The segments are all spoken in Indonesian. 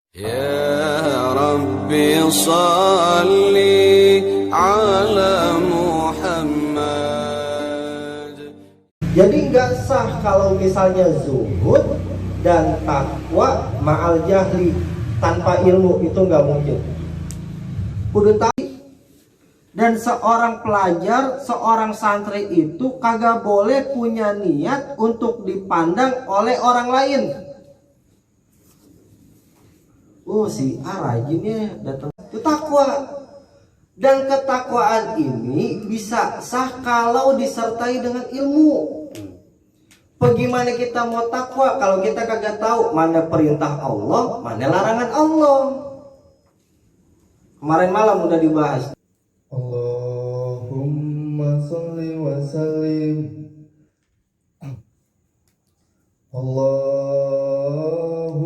Ya Rabbi salli ala Muhammad. Jadi nggak sah kalau misalnya zuhud dan takwa ma'al jahli, tanpa ilmu itu nggak mungkin. Kudu tahu. Dan seorang pelajar, seorang santri itu kagak boleh punya niat untuk dipandang oleh orang lain. Oh, si A rajinnya datang. Itu takwa. Dan ketakwaan ini bisa sah kalau disertai dengan ilmu. Bagaimana kita mau takwa kalau kita kagak tahu mana perintah Allah, mana larangan Allah? Kemarin malam udah dibahas. Allahumma salli wa sallim. Allahumma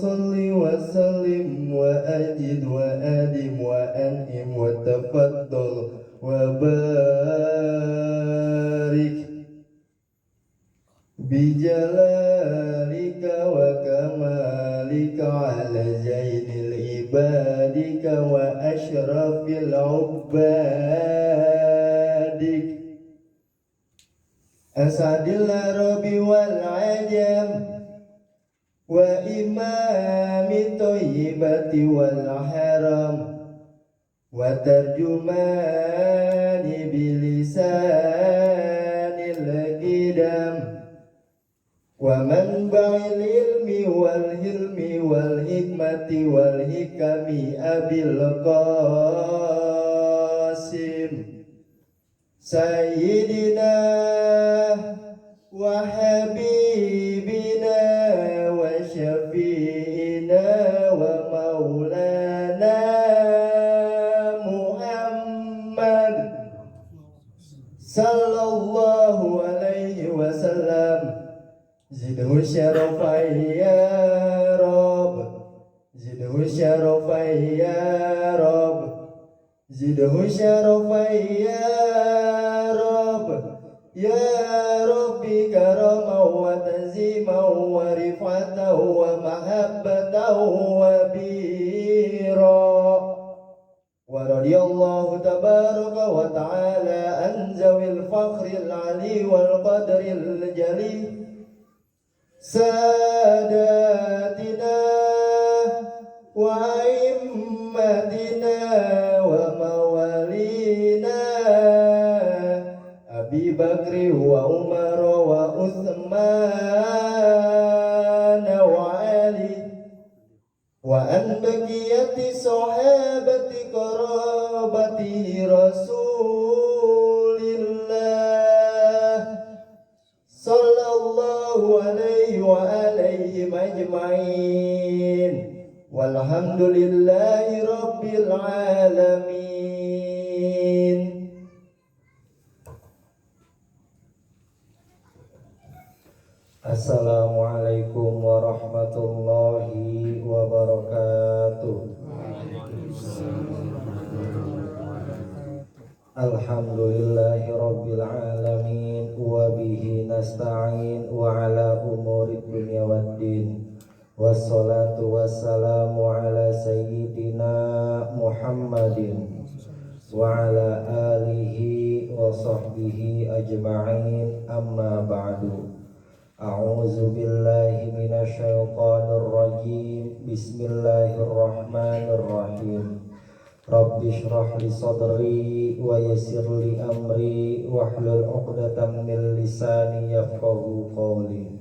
salli wa sallim wa ajid wa adim wa an'im wa tafaddal wa barik bijalalika wa kamalika ala zainil ibadika wa ashrafil ubadik asadil arabi wal ajam wa imami thayyibati wal haram wa tarjumani bilisanil qidam wa manba'il ilmi wal hilmi wal hikmati wal hikami abil qasim sayyidina wa habibina wa syafi'ina wa maulana Muhammad sallallahu alaihi wasallam. Zidhu syarafai ya Rabb, zidhu syarafai ya Rabb, zidhu syarafai ya Rabb, ya Rabbi karamau wa tanzimau wa rif'atau wa mahabbatau wa bira. Wa radiyallahu tabaraka wa ta'ala an zawil fakhril ali wal qadril jali sadatina wa immatina wa mawalina Abi Bakri wa Umar wa Uthman wa Ali wa an baqiyati sahabati qarabati Rasulillah sallallahu alaihi wa alihi majma'in walhamdulillahi rabbil alamin. Assalamualaikum warahmatullahi wabarakatuh. Alhamdulillahi rabbil alamin wa bihi nasta'in wa ala umurid dunya waddin wassalatu wassalamu ala sayyidina Muhammadin wa ala alihi wa sahbihi ajma'in amma ba'du. A'udzu billahi minasy syaithanir rajim. Bismillahirrahmanirrahim. Rabbi shrah li sadri wa yassir li amri wahlul 'uqdatam min lisani yafqahu qawli.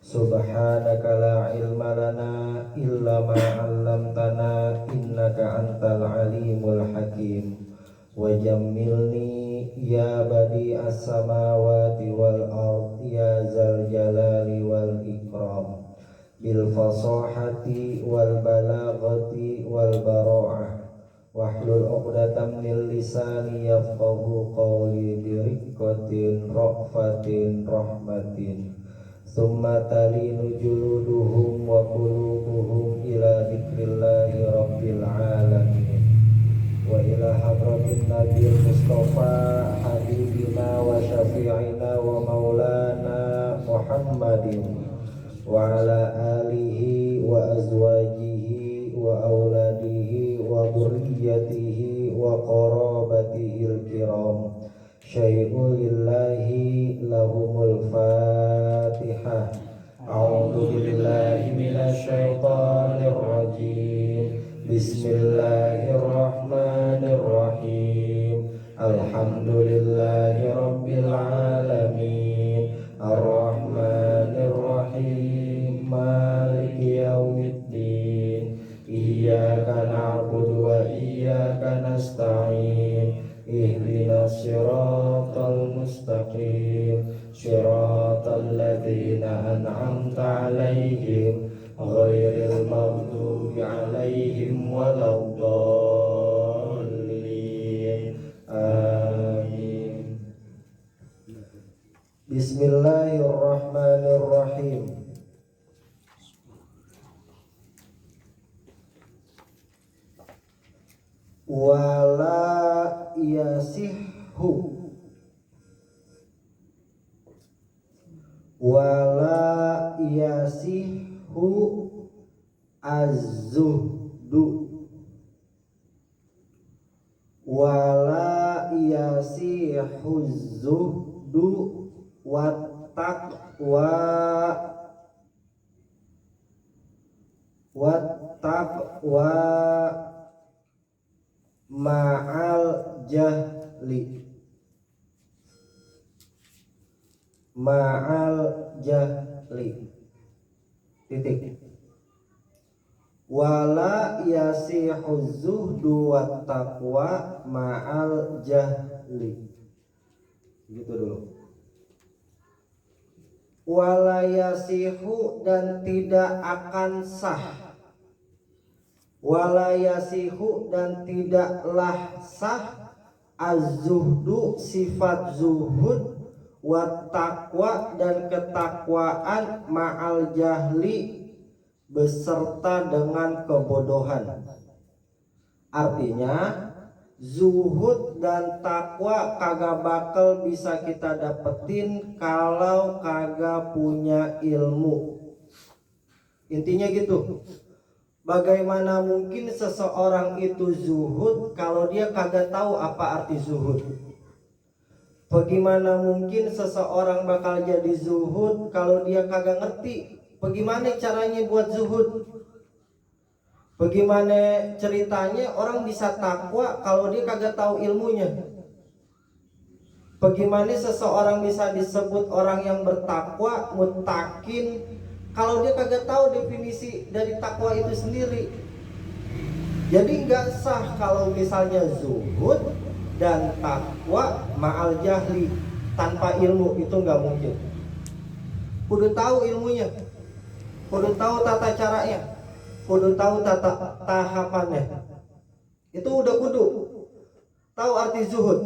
Subhanaka la ilma lana illa ma 'allamtana innaka antal alimul hakim. Wa jammilni ya badi'as samawati wal ard ya zal jalali wal ikram bil fasahati wal balaghati wal bara'ah wahlul 'uqdatam min lisani yafqahu qawli bi riqqatin ra'fatin rahmatin summa talinu juluduhum wa qulubuhum ila dzikrillahi rabbil alamin wa ila hadratin nabiy mustafa habibina wa syafi'ina wa maulana Muhammadin wa ala alihi wa azwajihi wa auladihi wa dhurriyyatihi wa qarabatihil kiram. Syai'un lillahi lahumul Fatihah. A'udzu billahi minasy syaithanir rajim. Bismillahirrahmanirrahim. Alhamdulillahi rabbil alamin. Ar-Rahmanir Rahim. Maliki yaumiddin. Iyyaka na'budu wa iyyaka nasta'in. Ihdinas siratal mustaqim. Siratal ladzina an'amta 'alaihim ghairil maghdubi 'alaihim waladdallin. Amin. Bismillahirrahmanirrahim. Wala yasihhu, wala yasihhu az-zuhdu, wala yasihhu az-zuhdu wattaqwa, wattaqwa ma'al jahli, ma'al jahli. Titik. Wala yasihu zuhdu wat taqwa ma'al jahli. Gitu dulu. Wala yasihu, dan tidak akan sah. Wala yasihu, dan tidaklah sah az-zuhdu, sifat zuhud, wat taqwa, dan ketakwaan, ma'al jahli, beserta dengan kebodohan. Artinya zuhud dan takwa kagak bakal bisa kita dapetin kalau kagak punya ilmu. Intinya gitu. Bagaimana mungkin seseorang itu zuhud kalau dia kagak tahu apa arti zuhud? Bagaimana mungkin seseorang bakal jadi zuhud kalau dia kagak ngerti bagaimana caranya buat zuhud? Bagaimana ceritanya orang bisa takwa kalau dia kagak tahu ilmunya? Bagaimana seseorang bisa disebut orang yang bertakwa, muttaqin, kalau dia kagak tahu definisi dari takwa itu sendiri? Jadi nggak sah kalau misalnya zuhud dan takwa ma'al jahli, tanpa ilmu itu nggak mungkin. Kudu tahu ilmunya, kudu tahu tata caranya, kudu tahu tata tahapannya. Itu udah kudu tahu arti zuhud.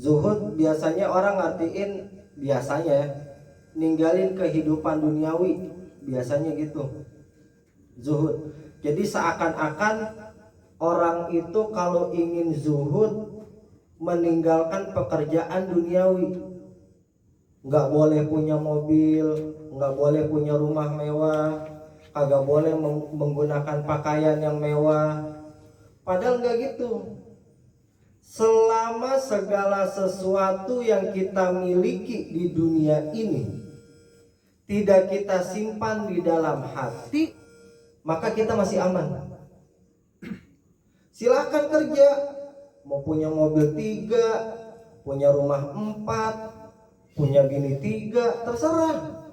Zuhud biasanya orang artiin, biasanya ninggalin kehidupan duniawi, biasanya gitu zuhud. Jadi seakan-akan orang itu kalau ingin zuhud meninggalkan pekerjaan duniawi. Nggak boleh punya mobil, nggak boleh punya rumah mewah, kagak boleh menggunakan pakaian yang mewah. Padahal nggak gitu. Selama segala sesuatu yang kita miliki di dunia ini tidak kita simpan di dalam hati, maka kita masih aman. Silahkan kerja, mau punya mobil 3, punya rumah 4, punya bini 3, terserah.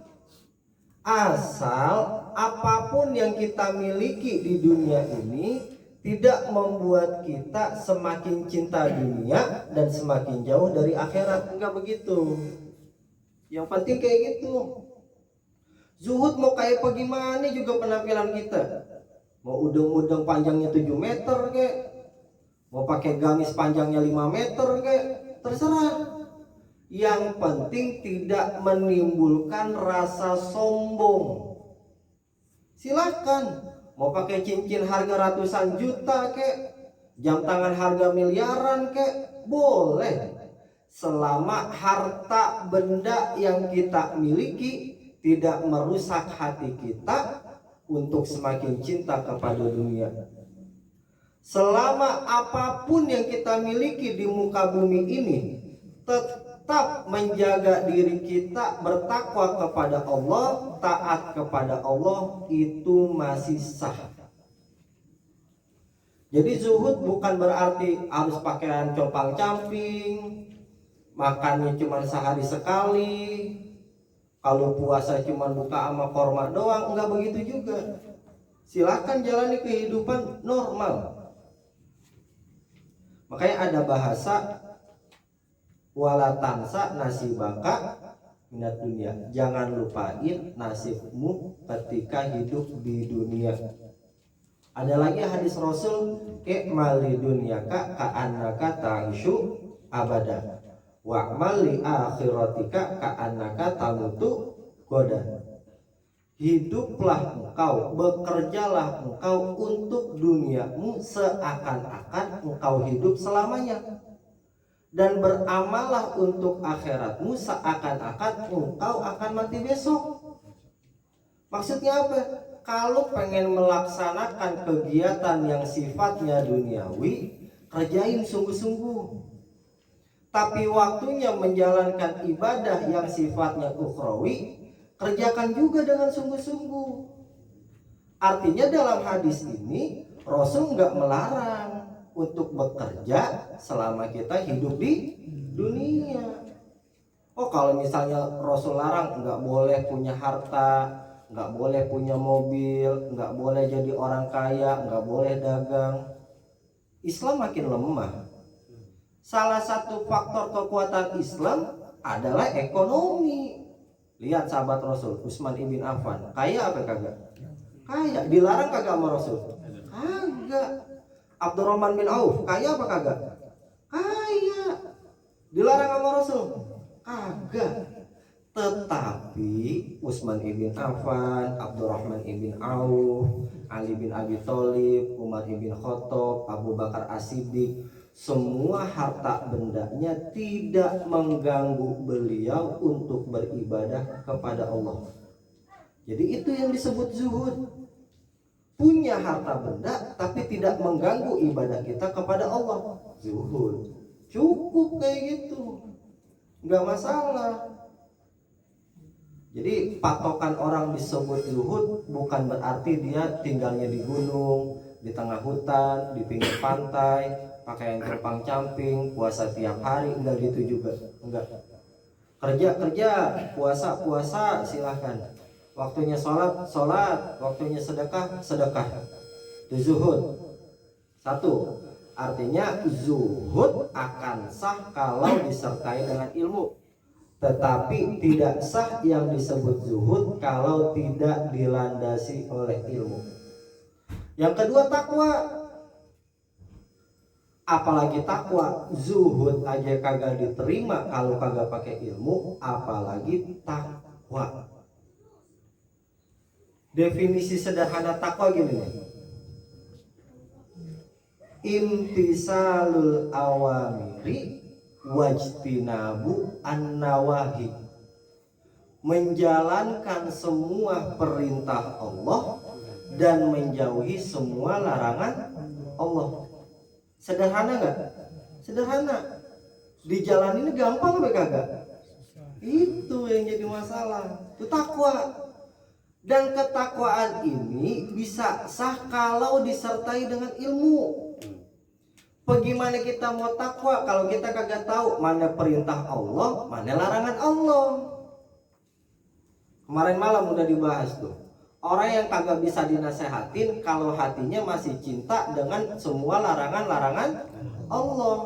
Asal apapun yang kita miliki di dunia ini tidak membuat kita semakin cinta dunia dan semakin jauh dari akhirat. Enggak begitu. Yang penting kayak gitu. Zuhud mau kayak bagaimana juga penampilan kita. Mau udeng-udeng panjangnya 7 meter kek, mau pakai gamis panjangnya 5 meter kek, terserah. Yang penting tidak menimbulkan rasa sombong. Silakan. Mau pakai cincin harga ratusan juta kek, jam tangan harga miliaran kek, boleh. Selama harta benda yang kita miliki tidak merusak hati kita untuk semakin cinta kepada dunia. Selama apapun yang kita miliki di muka bumi ini, tetap menjaga diri kita bertakwa kepada Allah, taat kepada Allah, itu masih sah. Jadi zuhud bukan berarti harus pakaian compang-camping, makannya cuma sehari sekali, kalau puasa cuma buka sama korma doang, enggak begitu juga. Silahkan jalani kehidupan normal. Makanya ada bahasa wala tansa nasibaka minat dunia. Jangan lupain nasibmu ketika hidup di dunia. Ada lagi hadis Rasul, i'mali dunyaka ka'annaka ta'ishu abada wa'mali akhiratika ka'annaka tamutu goda. Hiduplah engkau, bekerjalah engkau untuk duniamu seakan-akan engkau hidup selamanya, dan beramallah untuk akhiratmu seakan-akan engkau akan mati besok. Maksudnya apa? Kalau pengen melaksanakan kegiatan yang sifatnya duniawi, kerjain sungguh-sungguh. Tapi waktunya menjalankan ibadah yang sifatnya ukhrawi, kerjakan juga dengan sungguh-sungguh. Artinya dalam hadis ini Rasul nggak melarang untuk bekerja selama kita hidup di dunia. Oh, kalau misalnya Rasul larang nggak boleh punya harta, nggak boleh punya mobil, nggak boleh jadi orang kaya, nggak boleh dagang, Islam makin lemah. Salah satu faktor kekuatan Islam adalah ekonomi. Lihat sahabat Rasul, Utsman ibn Affan, kaya apa kagak? Kaya. Dilarang kagak sama Rasul? Kagak. Abdurrahman bin Auf, kaya apa kagak? Kaya. Dilarang sama Rasul? Kagak. Tetapi Utsman ibn Affan, Abdurrahman ibn Auf, Ali bin Abi Thalib, Umar ibn Khattab, Abu Bakar As-Siddiq, semua harta bendanya tidak mengganggu beliau untuk beribadah kepada Allah. Jadi itu yang disebut zuhud. Punya harta benda tapi tidak mengganggu ibadah kita kepada Allah, zuhud. Cukup kayak gitu, nggak masalah. Jadi patokan orang disebut zuhud bukan berarti dia tinggalnya di gunung, di tengah hutan, di pinggir pantai, pakaian compang-camping, puasa tiap hari, enggak gitu juga. Enggak. Kerja, puasa silahkan. Waktunya sholat, waktunya sedekah. Itu zuhud. Satu, artinya zuhud akan sah kalau disertai dengan ilmu. Tetapi tidak sah yang disebut zuhud kalau tidak dilandasi oleh ilmu. Yang kedua, takwa. Apalagi takwa, zuhud aja kagak diterima kalau kagak pakai ilmu, apalagi takwa. Definisi sederhana takwa gini nih. Imtisalul awamiri wajtinabu an-nawahi. Menjalankan semua perintah Allah dan menjauhi semua larangan Allah. Sederhana nggak? Sederhana. Dijalanin gampang apa kagak? Itu yang jadi masalah. Itu takwa. Dan ketakwaan ini bisa sah kalau disertai dengan ilmu. Bagaimana kita mau takwa kalau kita kagak tahu mana perintah Allah, mana larangan Allah? Kemarin malam udah dibahas tuh. Orang yang kagak bisa dinasehatin kalau hatinya masih cinta dengan semua larangan-larangan Allah.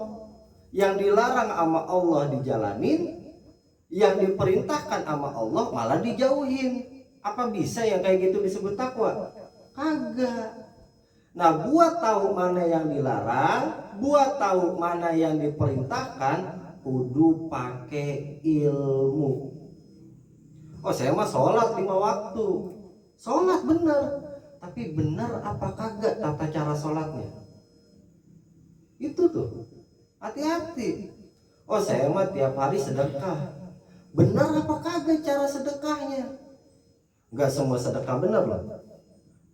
Yang dilarang sama Allah dijalanin, yang diperintahkan sama Allah malah dijauhin. Apa bisa yang kayak gitu disebut takwa? Kagak. Nah, buat tahu mana yang dilarang, buat tahu mana yang diperintahkan, kudu pakai ilmu. Oh, saya mah sholat 5 waktu. Sholat bener, tapi bener apa kagak tata cara sholatnya? Itu tuh, hati-hati. Oh, saya mah tiap hari sedekah. Bener apa kagak cara sedekahnya? Nggak semua sedekah benar loh.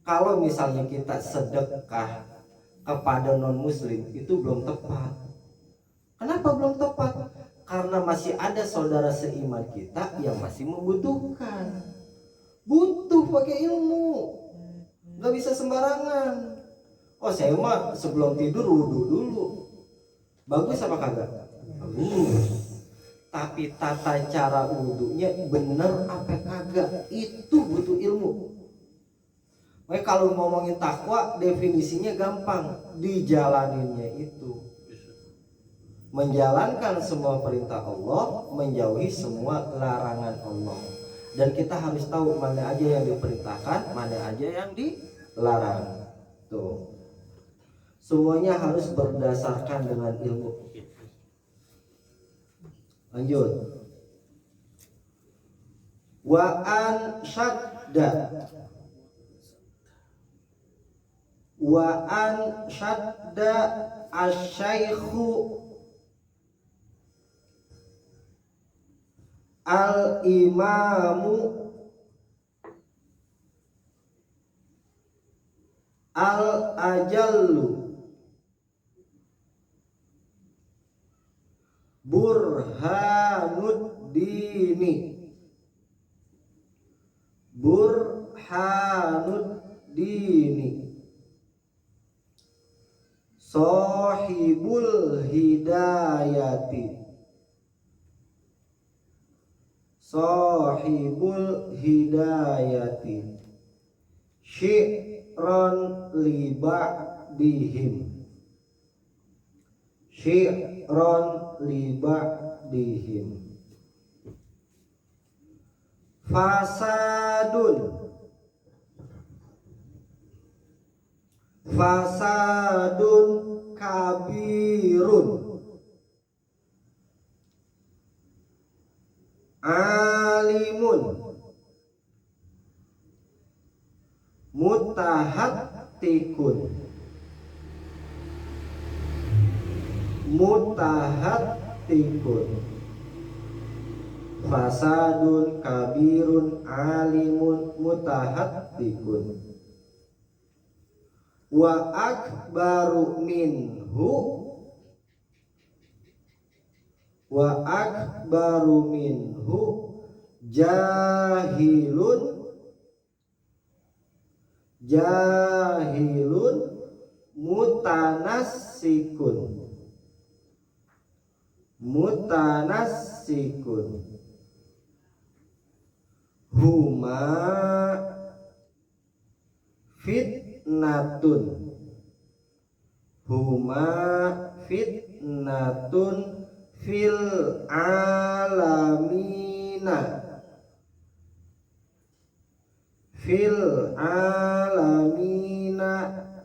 Kalau misalnya kita sedekah kepada non muslim itu belum tepat. Kenapa belum tepat? Karena masih ada saudara seiman kita yang masih membutuhkan. Butuh pakai ilmu, nggak bisa sembarangan. Oh saya mah sebelum tidur wudhu dulu. Bagus apa kagak? Bagus. Tapi tata cara wudhunya bener apa kagak, itu butuh ilmu. Makanya kalau ngomongin takwa definisinya gampang, dijalaninnya itu menjalankan semua perintah Allah, menjauhi semua larangan Allah. Dan kita harus tahu mana aja yang diperintahkan, mana aja yang dilarang. Tuh. Semuanya harus berdasarkan dengan ilmu. Lanjut. Wa an syadda asy-syaikhu al-imamu al-ajallu Burhanuddini Sahibul hidayati Syi'ran liba'dihim fasadun kabirun alimun mutahattikun fasadun kabirun alimun mutahattikun wa akbaru minhu jahilun mutanassikun huma fitnatun fil alamina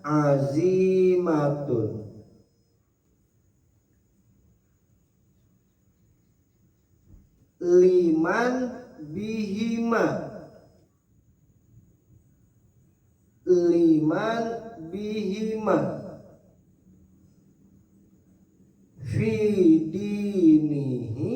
azimatun liman bihima fi dinihi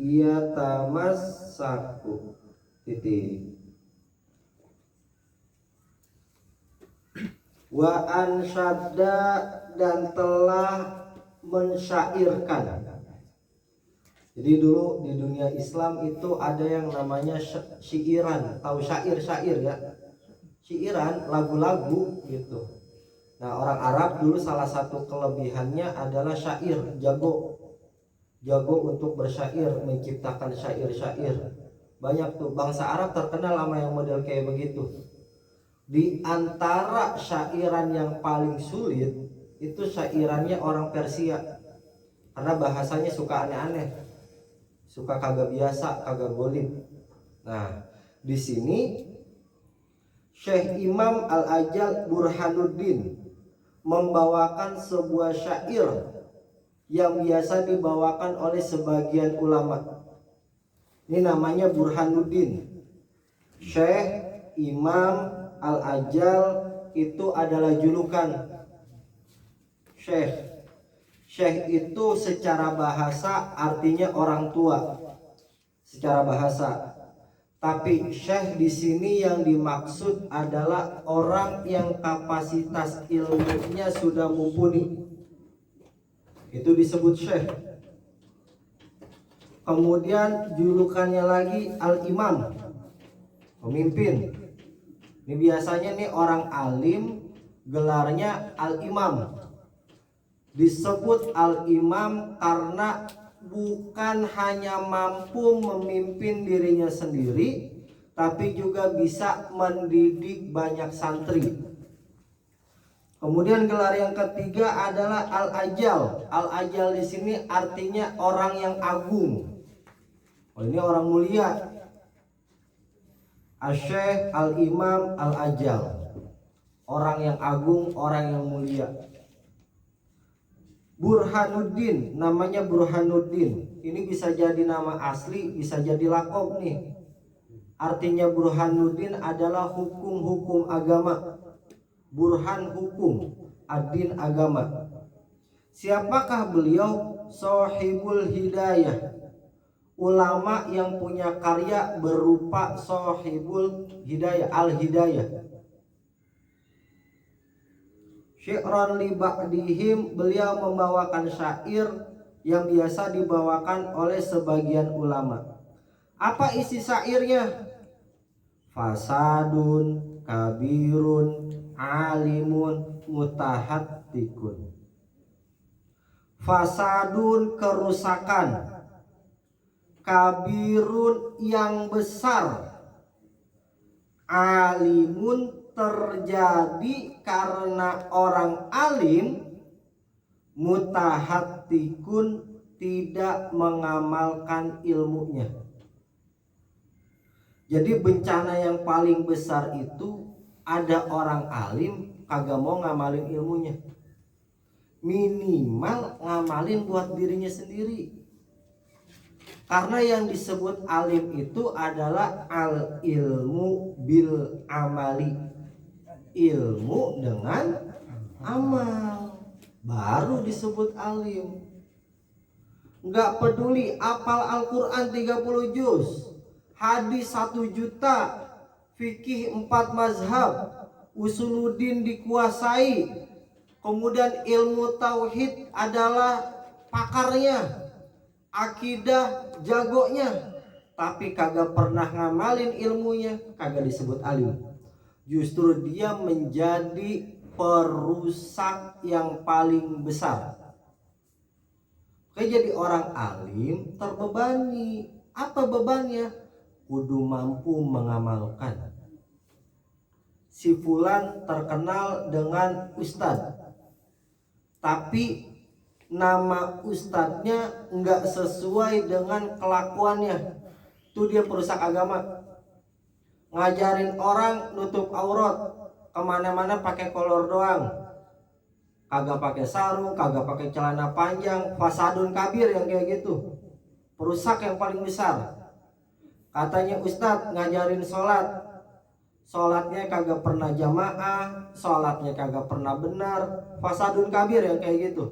yatamassaku titik. Wa ansyadda dan telah mensyairkan. Jadi dulu di dunia Islam itu ada yang namanya syairan, tahu syair ya. Syairan lagu-lagu gitu. Nah, orang Arab dulu salah satu kelebihannya adalah syair, jago untuk bersyair, menciptakan syair-syair. Banyak tuh bangsa Arab terkenal sama yang model kayak begitu. Di antara syairan yang paling sulit itu syairannya orang Persia, karena bahasanya suka aneh-aneh, suka kagak biasa, kagak golib. Nah, di sini Syekh Imam Al-Ajal Burhanuddin membawakan sebuah syair yang biasa dibawakan oleh sebagian ulama. Ini namanya Burhanuddin. Syekh Imam Al-Ajal itu adalah julukan. syekh. Syekh itu secara bahasa artinya orang tua. Secara bahasa. Tapi syekh di sini yang dimaksud adalah orang yang kapasitas ilmunya sudah mumpuni. Itu disebut syekh. Kemudian julukannya lagi al-imam, pemimpin. Ini biasanya nih orang alim gelarnya al-imam. Disebut al-imam karena bukan hanya mampu memimpin dirinya sendiri, tapi juga bisa mendidik banyak santri. Kemudian gelar yang ketiga adalah al-ajal. Al-ajal di sini artinya orang yang agung. Oh, ini orang mulia. Asy-syekh, al-imam, al-ajal. Orang yang agung, orang yang mulia. Burhanuddin, namanya Burhanuddin. Ini bisa jadi nama asli, bisa jadi lakob nih. Artinya Burhanuddin adalah hukum-hukum agama. Burhan hukum, ad-din agama. Siapakah beliau? Sohibul hidayah. Ulama yang punya karya berupa sohibul hidayah, al-hidayah. Syi'ran li ba'dihim, beliau membawakan syair yang biasa dibawakan oleh sebagian ulama. Apa isi syairnya? Fasadun kabirun alimun mutahattikun. Fasadun kerusakan, kabirun yang besar, alimun terjadi karena orang alim, mutahattikun tidak mengamalkan ilmunya. Jadi bencana yang paling besar itu ada orang alim kagak mau ngamalin ilmunya. Minimal ngamalin buat dirinya sendiri. Karena yang disebut alim itu adalah al ilmu bil amali. Ilmu dengan amal baru disebut alim. Enggak peduli apal Al-Quran 30 juz, hadis 1 juta, fikih 4 mazhab, usuluddin dikuasai, kemudian ilmu tauhid adalah pakarnya, akidah jagonya, tapi kagak pernah ngamalin ilmunya, kagak disebut alim. Justru dia menjadi perusak yang paling besar. Oke, jadi orang alim terbebani. Apa bebannya? Kudu mampu mengamalkan. Si fulan terkenal dengan ustadz, tapi nama ustadznya enggak sesuai dengan kelakuannya. Itu dia perusak agama. Ngajarin orang nutup aurat, kemana-mana pakai kolor doang, kagak pakai sarung, kagak pakai celana panjang. Fasadun kabir yang kayak gitu, perusak yang paling besar. Katanya ustadz ngajarin sholat, sholatnya kagak pernah jamaah, sholatnya kagak pernah benar. Fasadun kabir yang kayak gitu.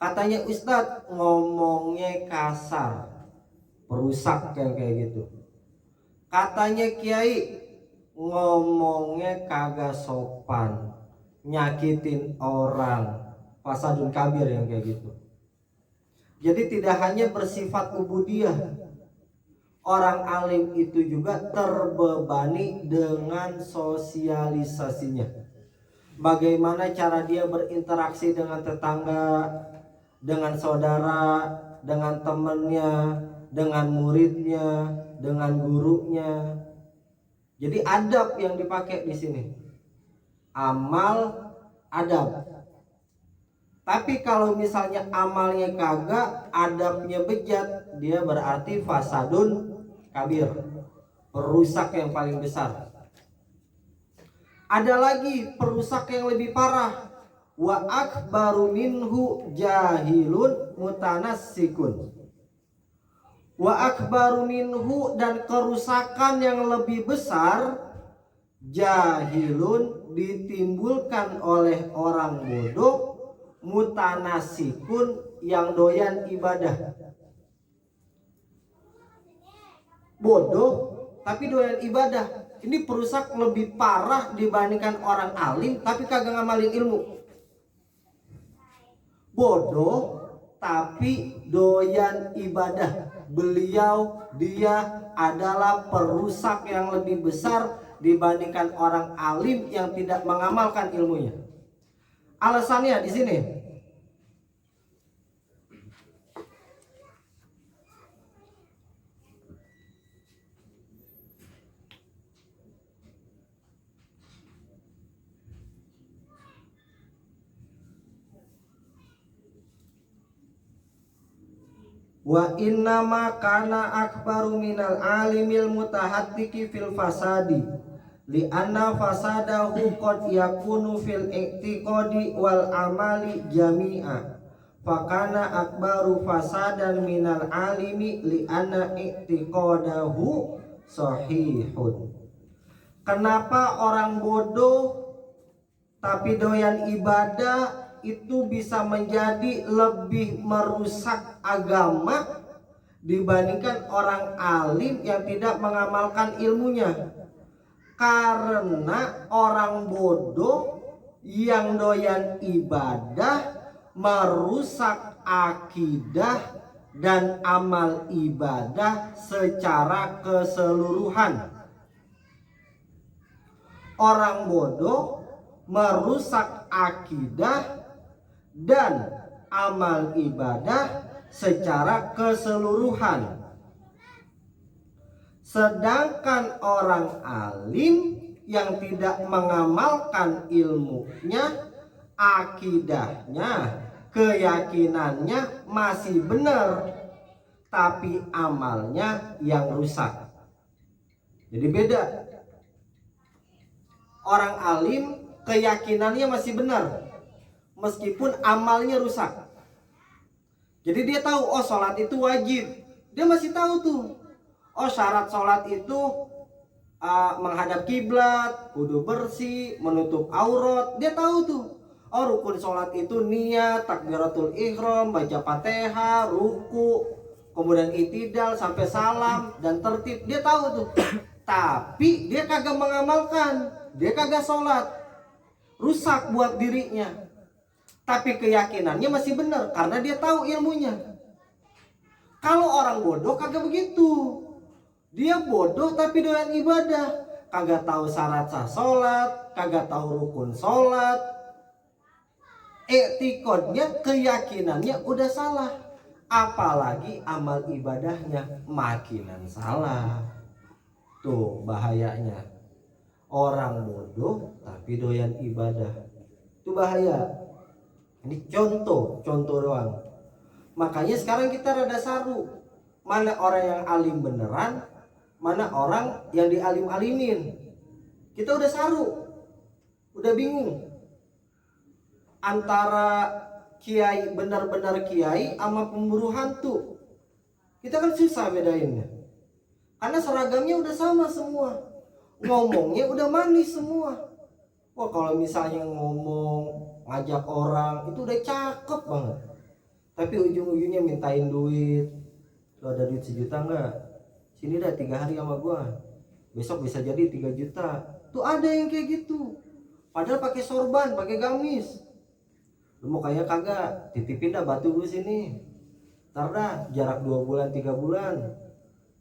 Katanya ustadz ngomongnya kasar, perusak yang kayak gitu. Katanya kiai ngomongnya kagak sopan, nyakitin orang. Fasadun kabir yang kayak gitu. Jadi tidak hanya bersifat ubudiyah, orang alim itu juga terbebani dengan sosialisasinya. Bagaimana cara dia berinteraksi dengan tetangga, dengan saudara, dengan temannya, dengan muridnya, dengan gurunya. Jadi adab yang dipakai di sini. Amal, adab. Tapi kalau misalnya amalnya kagak, adabnya bejat, dia berarti fasadun kabir, perusak yang paling besar. Ada lagi perusak yang lebih parah. Wa akbaru minhu jahilun mutanassikun. Wa akbaru minhu, dan kerusakan yang lebih besar, jahilun ditimbulkan oleh orang bodoh, mutanasikun yang doyan ibadah. Bodoh tapi doyan ibadah. Ini perusak lebih parah dibandingkan orang alim tapi kagak ngamalin ilmu. Bodoh tapi doyan ibadah. Dia adalah perusak yang lebih besar dibandingkan orang alim yang tidak mengamalkan ilmunya. Alasannya di sini. Wa innama kana akbaru minal alimil mutahaddiki fil fasadi li anna fasadahu qad yakunu fil i'tiqadi wal amali jami'a fakana akbaru fasadan minal alimi li anna i'tiqadahu sahihun. Kenapa orang bodoh tapi doyan ibadah itu bisa menjadi lebih merusak agama dibandingkan orang alim yang tidak mengamalkan ilmunya? Karena orang bodoh yang doyan ibadah merusak akidah dan amal ibadah secara keseluruhan. Orang bodoh merusak akidah dan amal ibadah secara keseluruhan. Sedangkan orang alim yang tidak mengamalkan ilmunya, akidahnya, keyakinannya masih benar, tapi amalnya yang rusak. Jadi beda. Orang alim keyakinannya masih benar, meskipun amalnya rusak. Jadi dia tahu, oh sholat itu wajib. Dia masih tahu tuh, oh syarat sholat itu menghadap kiblat, wudu bersih, menutup aurat. Dia tahu tuh, oh rukun sholat itu niat, takbiratul ihram, baca fatihah, ruku, kemudian itidal sampai salam dan tertib. Dia tahu tuh. Tapi dia kagak mengamalkan, dia kagak sholat, rusak buat dirinya. Tapi keyakinannya masih benar karena dia tahu ilmunya. Kalau orang bodoh kagak begitu. Dia bodoh tapi doyan ibadah, kagak tahu syarat sah sholat, kagak tahu rukun sholat. Etikotnya, keyakinannya udah salah, apalagi amal ibadahnya makinan salah. Tuh bahayanya. Orang bodoh tapi doyan ibadah, itu bahaya. Ini contoh doang. Makanya sekarang kita rada saru, mana orang yang alim beneran, mana orang yang dialim-alimin. Kita udah saru, udah bingung antara kiai benar-benar kiai sama pemburu hantu. Kita kan susah bedainnya, karena seragamnya udah sama semua, ngomongnya udah manis semua. Wah kalau misalnya ngomong ngajak orang itu udah cakep banget, tapi ujung-ujungnya mintain duit. Lo ada duit 1 juta nggak? Sini dah 3 hari sama gua, besok bisa jadi 3 juta. Tuh ada yang kayak gitu, padahal pakai sorban, pakai gamis. Lu mau kaya kagak? Titipin dah batu lu sini, ntar dah jarak 2 bulan 3 bulan,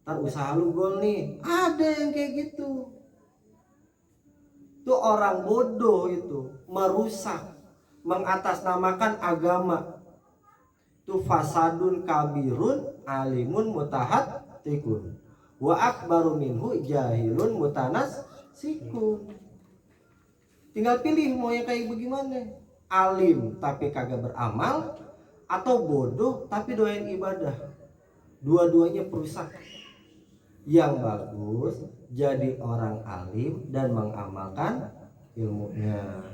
ntar usaha lu gol nih. Ada yang kayak gitu. Tuh orang bodoh itu merusak, mengatasnamakan agama. Tuh fasadun kabirun alimun mutahattikun wa akbaru minhu jahilun mutanasikun. Tinggal pilih mau yang kayak bagaimana, alim tapi kagak beramal, atau bodoh tapi doyan ibadah. Dua-duanya perusak. Yang bagus jadi orang alim dan mengamalkan ilmunya.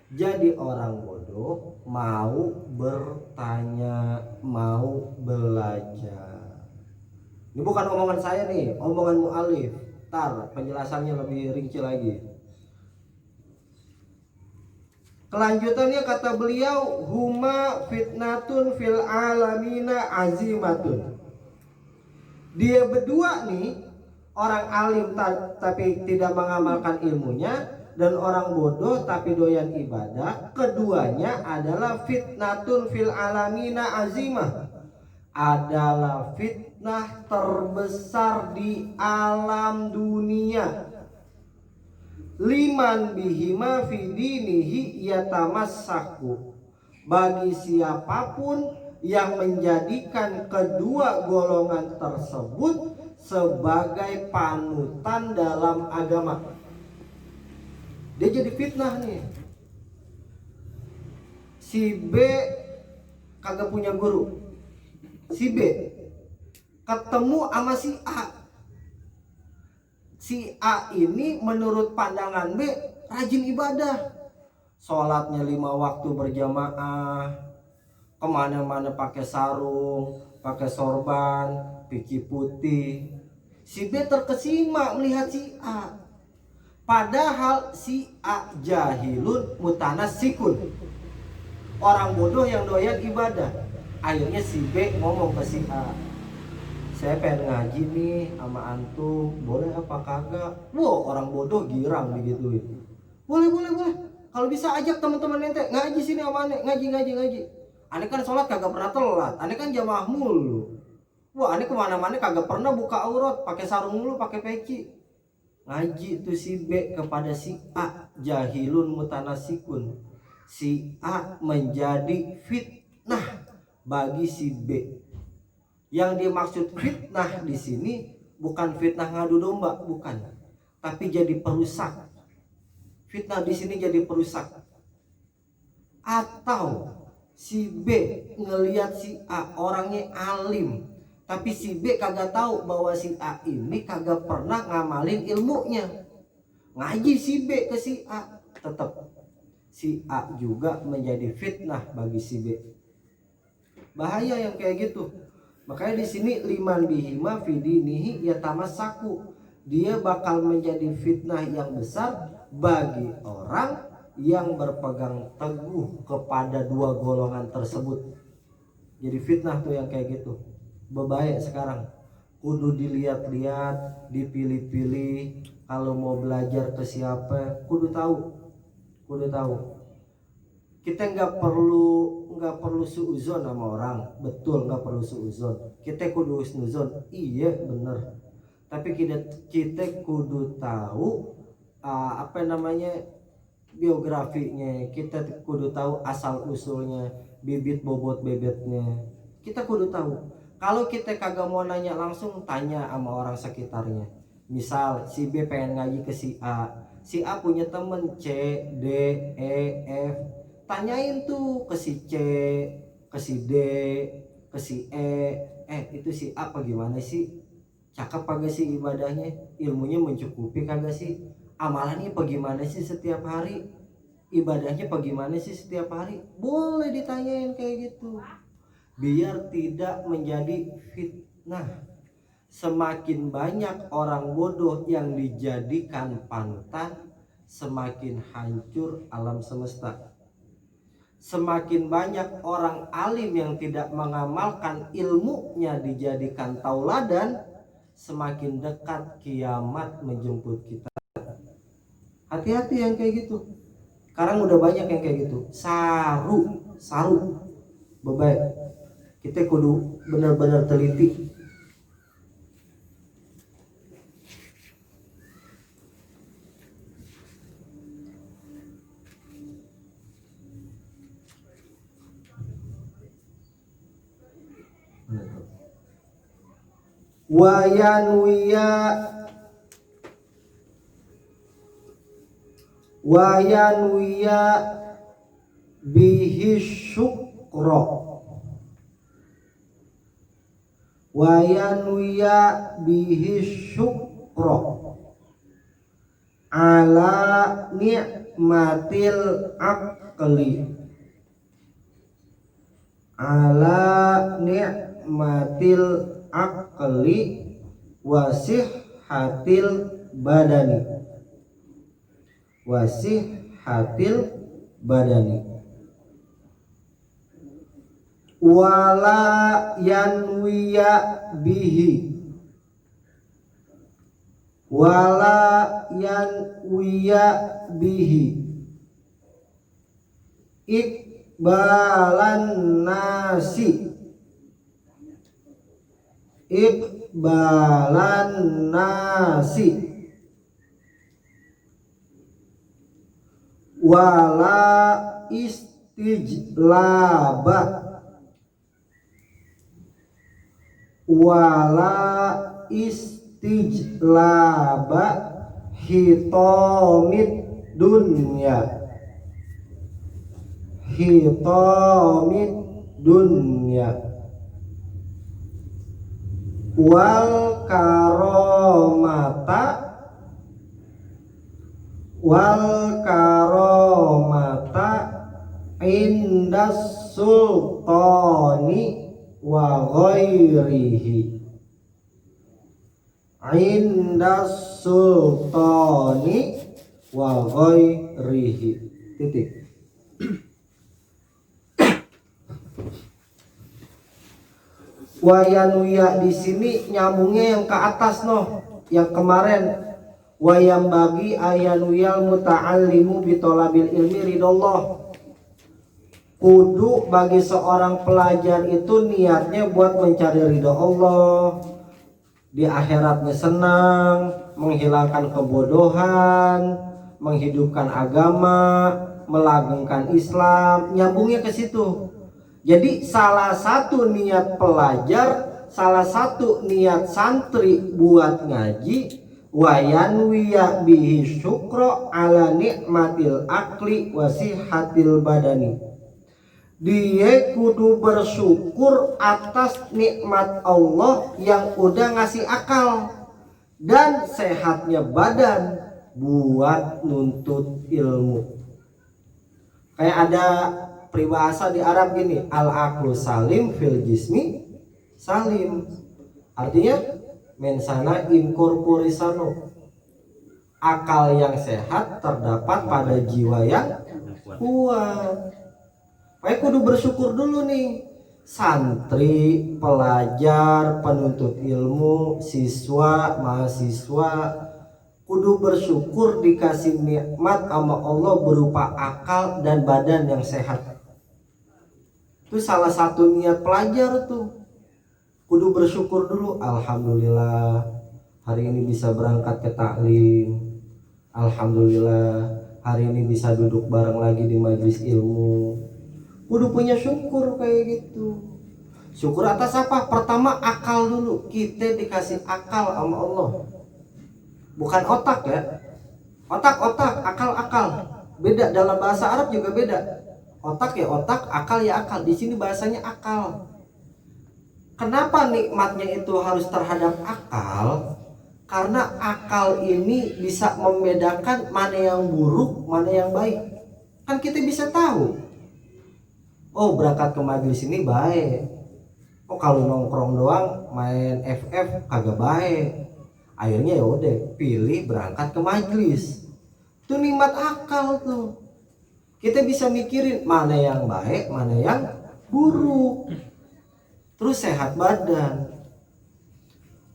Jadi orang bodoh mau bertanya, mau belajar. Ini bukan omongan saya nih, omongan mu'alif. Ntar penjelasannya lebih rinci lagi. Kelanjutannya kata beliau, huma fitnatun fil alamina azimatun. Dia berdua nih, orang alim tapi tidak mengamalkan ilmunya, dan orang bodoh tapi doyan ibadah. Keduanya adalah fitnatun fil alamina azimah, adalah fitnah terbesar di alam dunia. Liman bihima fi dinihi yatamassaku, bagi siapapun yang menjadikan kedua golongan tersebut sebagai panutan dalam agama. Dia jadi fitnah nih. Si B kagak punya guru, si B ketemu sama si A. Si A ini menurut pandangan B rajin ibadah, sholatnya 5 waktu berjamaah, kemana-mana pakai sarung, pakai sorban, pici putih. Si B terkesima melihat si A, padahal si A jahilun mutanassikun, orang bodoh yang doyan ibadah. Akhirnya si B ngomong ke si A, saya pengen ngaji nih sama antum, boleh apa kagak? Wow, orang bodoh girang begitu. Boleh. Kalau bisa ajak teman-teman ente ngaji sini sama ane, ngaji. Ane kan sholat kagak pernah telat, ane kan jamaah mulu. Wah, ane kemana-mana kagak pernah buka aurat, pakai sarung mulu, pakai peci. Ngaji tuh si B kepada si A, jahilun mutanassikun. Si A menjadi fitnah bagi si B. Yang dimaksud fitnah di sini bukan fitnah ngadu domba, bukan, tapi jadi perusak. Fitnah di sini jadi perusak. Atau si B ngelihat si A orangnya alim, tapi si B kagak tahu bahwa si A ini kagak pernah ngamalin ilmunya. Ngaji si B ke si A, tetap si A juga menjadi fitnah bagi si B. Bahaya yang kayak gitu. Makanya di sini liman bihima fi dinihi yatamassaku, dia bakal menjadi fitnah yang besar bagi orang yang berpegang teguh kepada dua golongan tersebut. Jadi fitnah tuh yang kayak gitu. Bebaik sekarang. Kudu dilihat-lihat, dipilih-pilih. Kalau mau belajar ke siapa, kudu tahu. Kita nggak perlu suuzon sama orang, betul, nggak perlu suuzon. Kita kudu husnuzon, iya bener. Tapi kita kudu tahu biografinya. Kita kudu tahu asal usulnya, bibit bobot bebetnya. Kita kudu tahu. Kalau kita kagak mau nanya langsung, tanya sama orang sekitarnya. Misal si B pengen ngaji ke si A punya temen C, D, E, F. Tanyain tuh ke si C, ke si D, ke si E, itu si A apa gimana sih? Cakep kagak sih ibadahnya? Ilmunya mencukupi kagak sih? Amalannya apa gimana sih setiap hari? Ibadahnya apa gimana sih setiap hari? Boleh ditanyain kayak gitu, biar tidak menjadi fitnah. Semakin banyak orang bodoh yang dijadikan panutan, semakin hancur alam semesta. Semakin banyak orang alim yang tidak mengamalkan ilmunya dijadikan tauladan, semakin dekat kiamat menjemput kita. Hati-hati yang kayak gitu. Sekarang udah banyak yang kayak gitu. Saru. Bebaik. Kita kudu benar-benar teliti. Wayanwiya bihi syukra, wayanwiya bihi syukra ala ni'matil aqli, ala ni'matil aqli wasih hatil badani, wasih hatil badani. Wala yanwiya bihi, wala yanwiya bihi iqbalan nasi, iqbalan nasi, wala istijlaba, wala istijlaba hitamid dunya, hitamid dunya, wal karomata, wal karomata indas sultani wa ghairihi, indas sultani wa ghairihi. Titik. Wayanuya di sini nyambungnya yang ke atas noh, yang kemarin wayam bagi ayanuyal muta'allimu bitolabil ilmi ridallah. Kudu bagi seorang pelajar itu niatnya buat mencari ridho Allah, di akhiratnya senang, menghilangkan kebodohan, menghidupkan agama, melanggengkan Islam. Nyambungnya ke situ. Jadi salah satu niat pelajar, salah satu niat santri buat ngaji, wayanwiya bihi syukra ala nikmatil akli wasihatil badani. Dia kudu bersyukur atas nikmat Allah yang udah ngasih akal dan sehatnya badan buat nuntut ilmu. Kayak ada peribahasa di Arab gini, al-aqlu salim fil jismi salim. Artinya mensana incorpore sano, akal yang sehat terdapat pada jiwa yang kuat. Makanya kudu bersyukur dulu nih, santri, pelajar, penuntut ilmu, siswa, mahasiswa, kudu bersyukur dikasih nikmat sama Allah berupa akal dan badan yang sehat. Itu salah satu niat pelajar tuh. Kudu bersyukur dulu, alhamdulillah hari ini bisa berangkat ke taklim, alhamdulillah hari ini bisa duduk bareng lagi di majelis ilmu. Kudu punya syukur kayak gitu. Syukur atas apa? Pertama akal dulu, kita dikasih akal sama Allah, bukan otak ya. Otak, akal. Beda, dalam bahasa Arab juga beda. Otak ya otak, akal ya akal. Di sini bahasanya akal. Kenapa nikmatnya itu harus terhadap akal? Karena akal ini bisa membedakan mana yang buruk, mana yang baik. Kan kita bisa tahu. Oh, berangkat ke majelis ini baik. Oh, kalau nongkrong doang main FF kagak baik. Akhirnya ya udah pilih berangkat ke majelis. Itu nikmat akal tuh. Kita bisa mikirin mana yang baik, mana yang buruk. Terus sehat badan.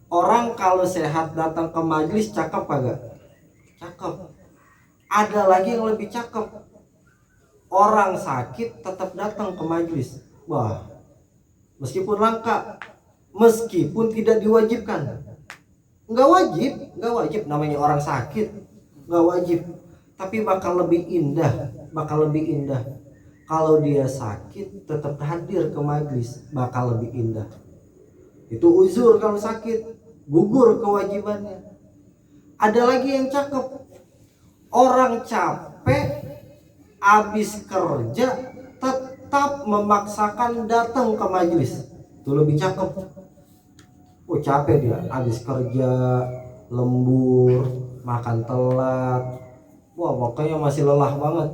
Orang kalau sehat datang ke majelis cakep kagak? Cakep. Ada lagi yang lebih cakep. Orang sakit tetap datang ke majelis. Wah, meskipun langka, meskipun tidak diwajibkan. Nggak wajib namanya orang sakit, nggak wajib. Tapi bakal lebih indah kalau dia sakit tetap hadir ke majelis, bakal lebih indah. Itu uzur kalau sakit, gugur kewajibannya. Ada lagi yang cakep, orang capek habis kerja tetap memaksakan datang ke majelis, itu lebih cakep. Oh, capek dia habis kerja, lembur, makan telat, wah pokoknya masih lelah banget.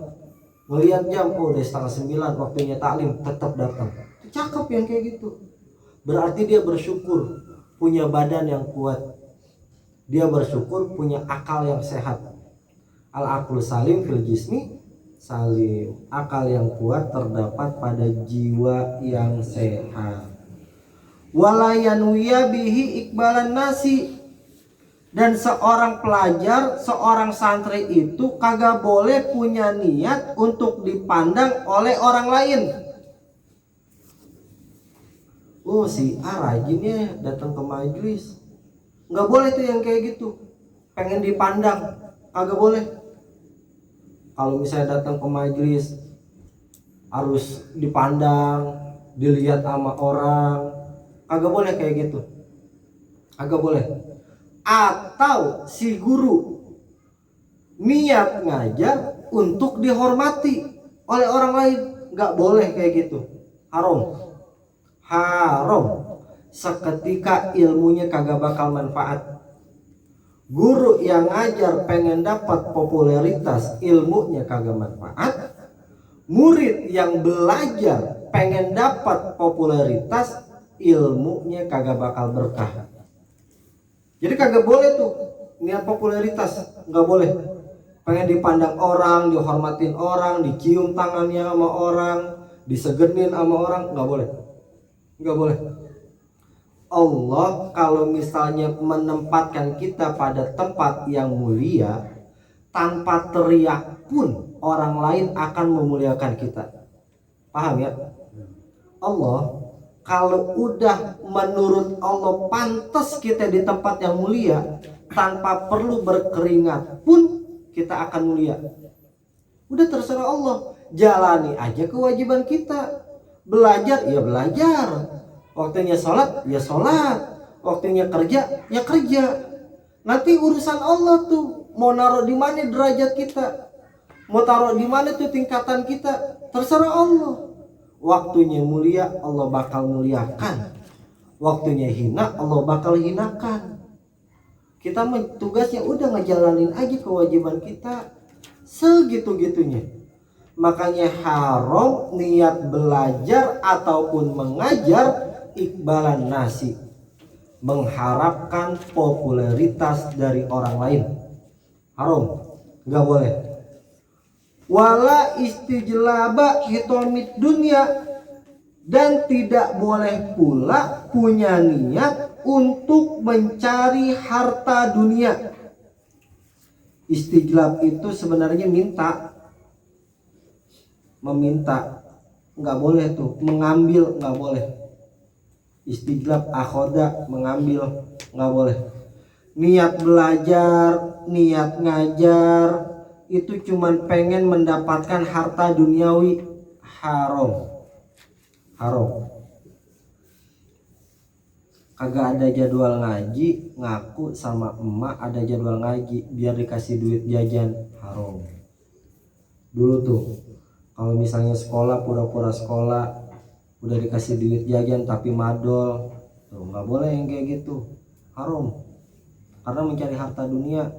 Ngelihat jam, oh udah 8:30 waktunya taklim, tetap datang. Cakep yang kayak gitu. Berarti dia bersyukur punya badan yang kuat. Dia bersyukur punya akal yang sehat. Al-aqlu salim fil jismi salim. Akal yang kuat terdapat pada jiwa yang sehat. Wala yanwiya bihi iqbalan nasi. Dan seorang pelajar, seorang santri itu kagak boleh punya niat untuk dipandang oleh orang lain. Oh, si A rajin ya datang ke majelis. Nggak boleh tuh yang kayak gitu. Pengen dipandang, kagak boleh. Kalau misalnya datang ke majelis harus dipandang, dilihat sama orang, kagak boleh kayak gitu. Kagak boleh. Atau si guru niat ngajar untuk dihormati oleh orang lain, nggak boleh kayak gitu. Haram. Seketika ilmunya kagak bakal manfaat. Guru yang ngajar pengen dapat popularitas, ilmunya kagak manfaat. Murid yang belajar pengen dapat popularitas, ilmunya kagak bakal berkah. Jadi kagak boleh tuh niat popularitas, nggak boleh. Pengen dipandang orang, dihormatin orang, dicium tangannya sama orang, disegenin sama orang, nggak boleh. Nggak boleh. Allah kalau misalnya menempatkan kita pada tempat yang mulia, tanpa teriak pun orang lain akan memuliakan kita. Paham ya? Allah kalau udah menurut Allah pantas kita di tempat yang mulia, tanpa perlu berkeringat pun kita akan mulia. Udah terserah Allah. Jalani aja kewajiban kita. Belajar ya belajar. Waktunya sholat ya sholat. Waktunya kerja ya kerja. Nanti urusan Allah tuh. Mau naruh di mana derajat kita, mau taruh di mana tuh tingkatan kita, terserah Allah. Waktunya mulia Allah bakal muliakan. Waktunya hina Allah bakal hinakan. Kita tugasnya udah ngejalanin aja kewajiban kita segitu-gitunya. Makanya haram niat belajar ataupun mengajar iqbalan nasi, mengharapkan popularitas dari orang lain. Haram, nggak boleh. Wala istijlaba hitomid dunia, dan tidak boleh pula punya niat untuk mencari harta dunia. Istijlab itu sebenarnya meminta, nggak boleh tuh. Mengambil nggak boleh. Istijlab akhoda, mengambil nggak boleh. Niat belajar, niat ngajar itu cuman pengen mendapatkan harta duniawi, haram. Kagak ada jadwal ngaji, ngaku sama emak ada jadwal ngaji biar dikasih duit jajan, haram. Dulu tuh kalau misalnya sekolah, pura-pura sekolah udah dikasih duit jajan tapi madol, tuh nggak boleh yang kayak gitu, haram. Karena mencari harta dunia,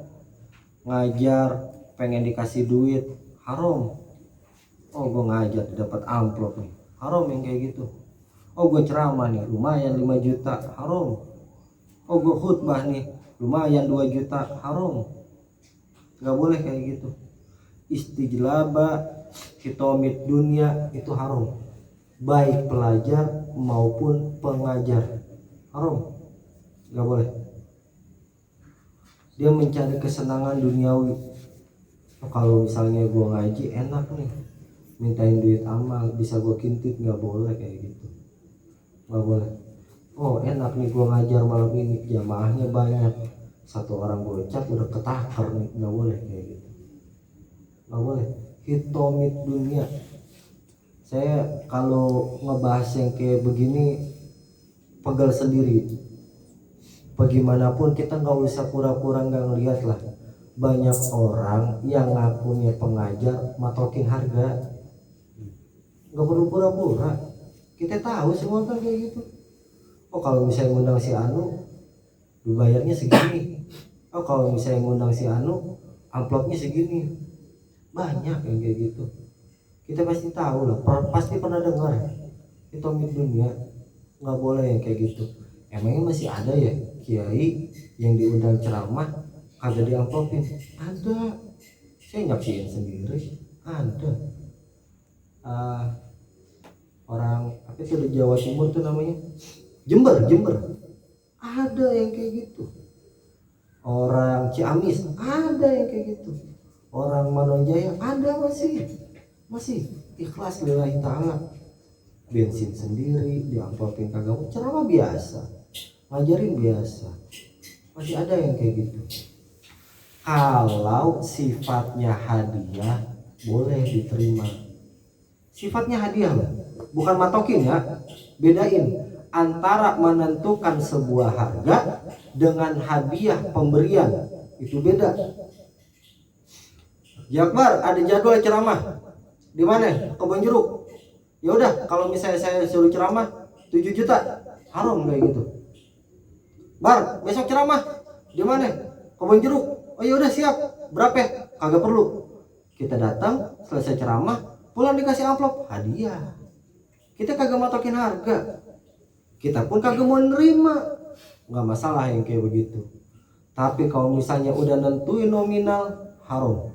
ngajar pengen dikasih duit, haram. Oh gue ngajar dapat amplop nih, haram yang kayak gitu. Oh gue ceramah nih lumayan 5 juta, haram. Oh gue khutbah nih lumayan 2 juta, haram. Gak boleh kayak gitu. Istijlaba hitomid dunia itu haram, baik pelajar maupun pengajar, haram. Gak boleh. Dia mencari kesenangan duniawi. Oh, kalau misalnya gue ngaji enak nih, mintain duit amal, bisa gue kintip, nggak boleh kayak gitu, nggak boleh. Oh enak nih gue ngajar malam ini, jamaahnya banyak, satu orang gocap udah ketakar nih, nggak boleh kayak gitu, nggak boleh. Hitomit dunia. Saya kalau ngebahas yang kayak begini pegal sendiri. Bagaimanapun kita nggak usah pura-pura nggak ngeliat lah. Banyak orang yang ngakunya pengajar matokin harga, nggak perlu pura-pura. Kita tahu semua kan kayak gitu. Oh kalau misalnya ngundang si Anu dibayarnya segini. Oh kalau misalnya ngundang si Anu amplopnya segini. Banyak yang kayak gitu. Kita pasti tahu lah, pasti pernah dengar. Itu dunia, nggak boleh yang kayak gitu. Emangnya masih ada ya kiai yang diundang ceramah kagak diamplopin? Ada, saya nyaksiin sendiri, Ada orang apa itu di Jawa Timur tuh namanya Jember ada yang kayak gitu. Orang Ciamis ada yang kayak gitu. Orang Manonjaya ada, masih ikhlas lillahi ta'ala, bensin sendiri diamplopin kagak, ceramah biasa, ngajarin biasa, masih ada yang kayak gitu. Kalau sifatnya hadiah boleh diterima. Sifatnya hadiah loh, bukan matokin ya. Bedain antara menentukan sebuah harga dengan hadiah pemberian, itu beda. Jakbar ada jadwal ceramah di mana? Kebon Jeruk. Ya udah, kalau misalnya saya suruh ceramah 7 juta, haram kayak gitu. Bar, besok ceramah di mana? Kebon Jeruk. Oh ya udah siap. Berapa? Kagak perlu. Kita datang, selesai ceramah, pulang dikasih amplop hadiah. Kita kagak matokin harga. Kita pun kagak mau nerima. Nggak masalah yang kayak begitu. Tapi kalau misalnya udah nentuin nominal, haram.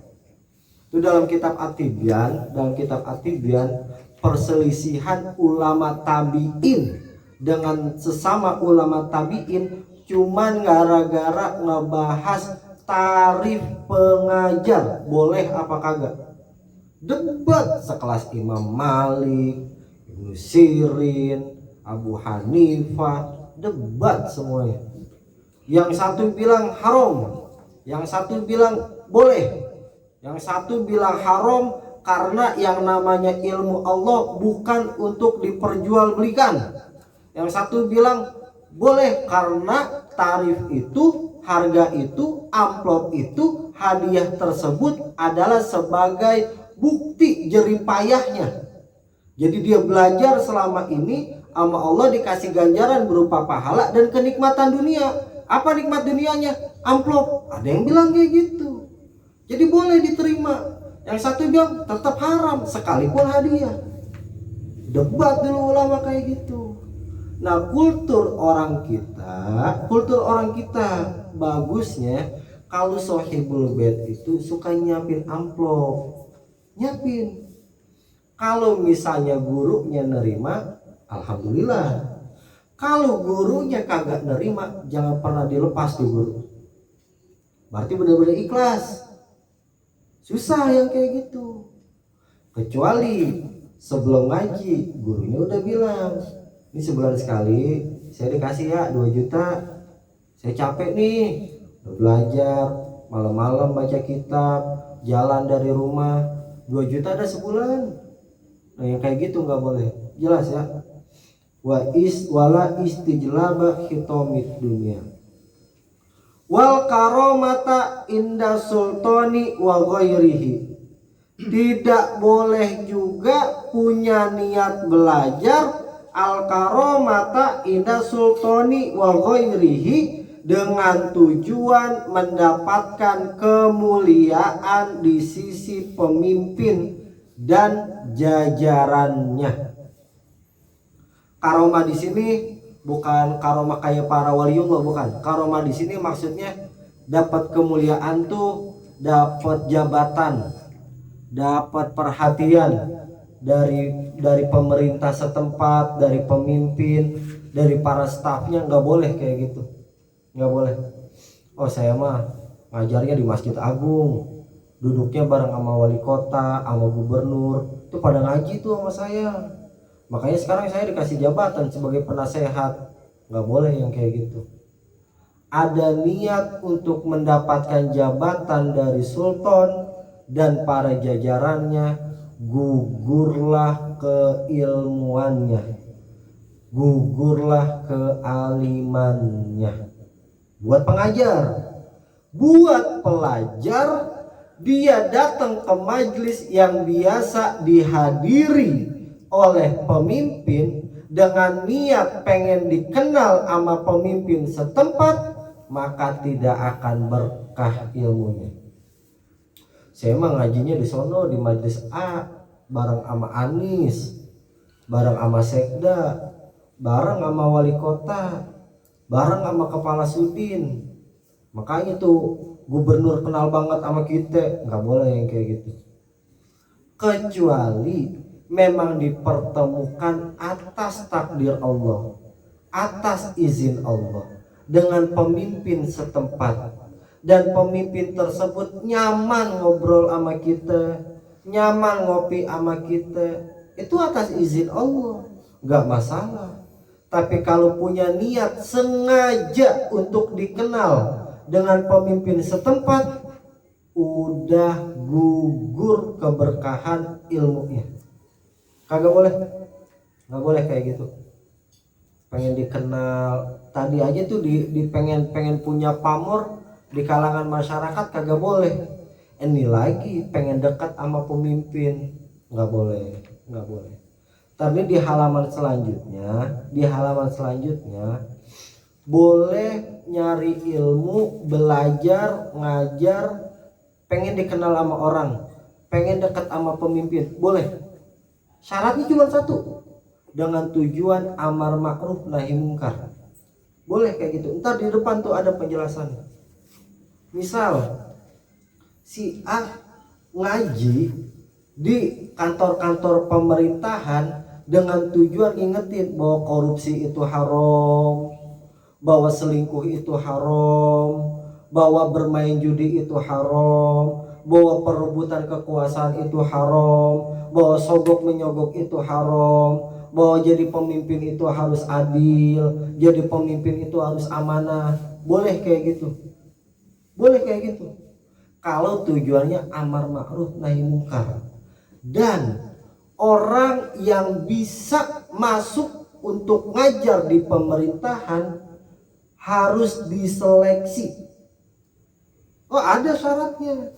Itu dalam kitab At-Tibyan, perselisihan ulama tabi'in dengan sesama ulama tabi'in cuman gara-gara ngebahas tarif pengajar boleh apa kagak. Debat sekelas Imam Malik, Ibnu Sirin, Abu Hanifah, debat semuanya. Yang satu bilang haram, yang satu bilang boleh, yang satu bilang haram karena yang namanya ilmu Allah bukan untuk diperjualbelikan. Yang satu bilang boleh karena tarif itu, harga itu, amplop itu, hadiah tersebut adalah sebagai bukti jeripayahnya. Jadi dia belajar selama ini sama Allah dikasih ganjaran berupa pahala dan kenikmatan dunia. Apa nikmat dunianya? Amplop. Ada yang bilang kayak gitu. Jadi boleh diterima. Yang satu bilang tetap haram sekalipun hadiah. Debat dulu ulama kayak gitu. Nah, kultur orang kita bagusnya kalau sohibul bait itu suka nyiapin amplop. Nyiapin. Kalau misalnya gurunya nerima, alhamdulillah. Kalau gurunya kagak nerima, jangan pernah dilepas tuh guru. Berarti benar-benar ikhlas. Susah yang kayak gitu. Kecuali sebelum ngaji, gurunya udah bilang, ini sebulan sekali saya dikasih ya 2 juta. Saya capek nih, udah belajar, malam-malam baca kitab, jalan dari rumah, 2 juta ada sebulan. Nah yang kayak gitu nggak boleh. Jelas ya. Wala istijlaba hitomid dunia wal karomata inda sultani wa ghairihi. Tidak boleh juga punya niat belajar al karomata inda sultani wa ghairihi dengan tujuan mendapatkan kemuliaan di sisi pemimpin dan jajarannya. Karomah di sini bukan karomah kayak para waliullah, bukan. Karomah di sini maksudnya dapat kemuliaan tuh, dapat jabatan, dapat perhatian dari pemerintah setempat, dari pemimpin, dari para stafnya. Nggak boleh kayak gitu, nggak boleh. Oh saya mah ngajarnya di Masjid Agung, duduknya bareng sama wali kota, sama gubernur, tuh pada ngaji tuh sama saya. Makanya sekarang saya dikasih jabatan sebagai penasehat. Nggak boleh yang kayak gitu. Ada niat untuk mendapatkan jabatan dari sultan dan para jajarannya, gugurlah keilmuannya, gugurlah kealimannya. Buat pengajar, buat pelajar, dia datang ke majelis yang biasa dihadiri oleh pemimpin dengan niat pengen dikenal sama pemimpin setempat, maka tidak akan berkah ilmunya. Saya mah ngajinya di sono di majelis A bareng sama Anis, bareng sama Sekda, bareng sama wali kota, bareng sama kepala sudin. Makanya tuh gubernur kenal banget sama kita. Nggak boleh yang kayak gitu. kecuali memang dipertemukan atas takdir Allah, atas izin Allah, dengan pemimpin setempat, dan pemimpin tersebut nyaman ngobrol sama kita, nyaman ngopi sama kita, itu atas izin Allah, nggak masalah. Tapi kalau punya niat sengaja untuk dikenal dengan pemimpin setempat, udah gugur keberkahan ilmunya. Kagak boleh, nggak boleh kayak gitu. Pengen dikenal, tadi aja tuh di pengen punya pamor di kalangan masyarakat, kagak boleh. Ini lagi pengen dekat sama pemimpin, nggak boleh, nggak boleh. Tapi di halaman selanjutnya boleh nyari ilmu, belajar, ngajar, pengen dikenal sama orang, pengen dekat sama pemimpin, boleh. Syaratnya cuma satu, dengan tujuan amar ma'ruf nahi mungkar. Boleh kayak gitu. Ntar di depan tuh ada penjelasan. Misal si A ngaji di kantor-kantor pemerintahan dengan tujuan ngingetin bahwa korupsi itu haram, bahwa selingkuh itu haram, bahwa bermain judi itu haram, bahwa perebutan kekuasaan itu haram, bahwa sogok menyogok itu haram, bahwa jadi pemimpin itu harus adil, jadi pemimpin itu harus amanah. Boleh kayak gitu, boleh kayak gitu kalau tujuannya amar ma'ruf nahi mungkar. Dan orang yang bisa masuk untuk ngajar di pemerintahan harus diseleksi. Oh, ada syaratnya.